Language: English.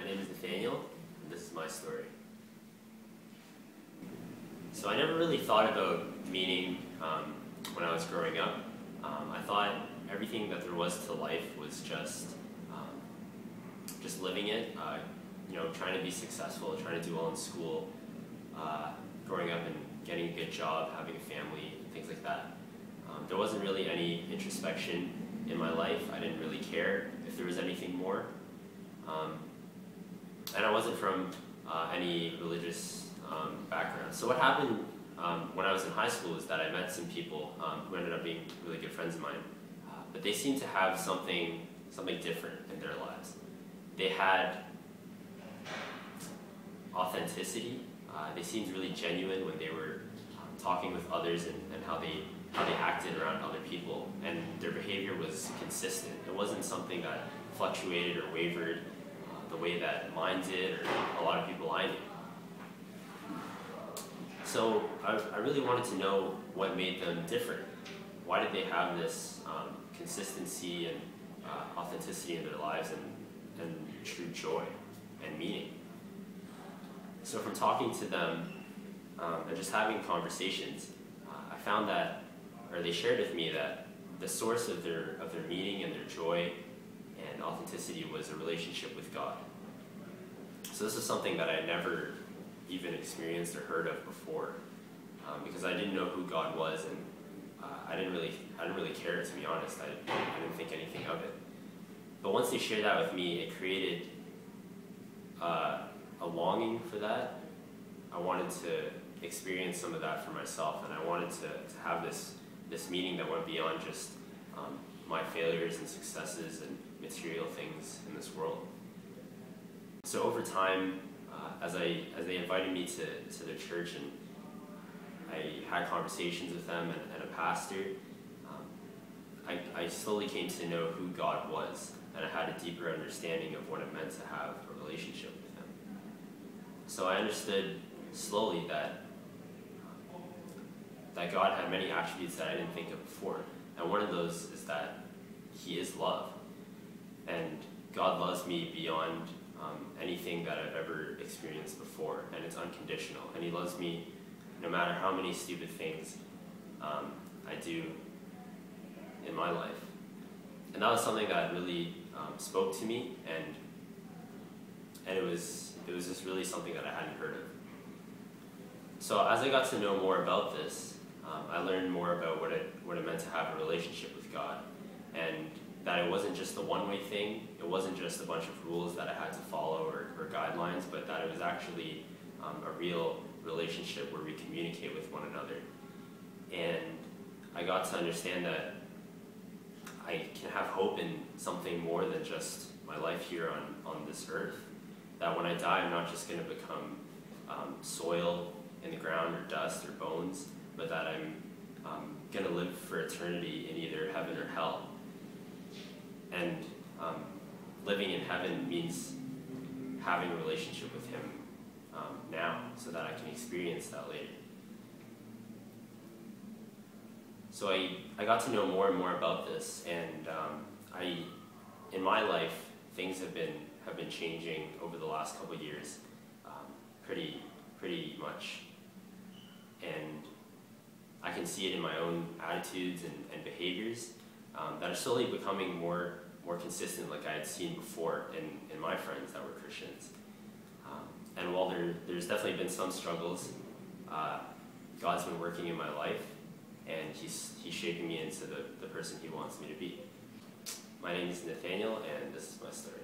My name is Nathaniel, and this is my story. So I never really thought about meaning when I was growing up. I thought everything that there was to life was just living it, trying to be successful, trying to do well in school, growing up and getting a good job, having a family, things like that. There wasn't really any introspection in my life. I didn't really care if there was anything more. And I wasn't from any religious background. So what happened when I was in high school is that I met some people who ended up being really good friends of mine. But they seemed to have something different in their lives. They had authenticity. They seemed really genuine when they were talking with others and how they acted around other people. And their behavior was consistent. It wasn't something that fluctuated or wavered the way that mine did or a lot of people I knew. So I really wanted to know what made them different. Why did they have this consistency and authenticity in their lives and true joy and meaning? So from talking to them and just having conversations, I found that, or they shared with me that the source of their meaning and their joy and authenticity was a relationship with God. So this is something that I never even experienced or heard of before, because I didn't know who God was, and I didn't really care, to be honest. I didn't think anything of it. But once they shared that with me, it created a longing for that. I wanted to experience some of that for myself, and I wanted to have this meaning that went beyond just my failures and successes and material things in this world. So over time, as they invited me to their church and I had conversations with them and a pastor, I slowly came to know who God was, and I had a deeper understanding of what it meant to have a relationship with Him. So I understood slowly that God had many attributes that I didn't think of before, and one of those is that He is love, and God loves me beyond anything that I've ever experienced before, and it's unconditional, and He loves me no matter how many stupid things I do in my life. And that was something that really spoke to me, and it was just really something that I hadn't heard of. So as I got to know more about this, I learned more about what it meant to have a relationship with God, and that it wasn't just a one-way thing. It wasn't just a bunch of rules that I had to follow or guidelines, but that it was actually a real relationship where we communicate with one another. And I got to understand that I can have hope in something more than just my life here on this earth. That when I die, I'm not just going to become soil in the ground or dust or bones, but that I'm going to live for eternity in either heaven or hell. And living in heaven means having a relationship with Him now, so that I can experience that later. So I got to know more and more about this, and in my life, things have been changing over the last couple of years, pretty much, and I can see it in my own attitudes and behaviors that are slowly becoming more consistent, like I had seen before in my friends that were Christians. And while there's definitely been some struggles, God's been working in my life, and He's shaping me into the person He wants me to be. My name is Nathaniel, and this is my story.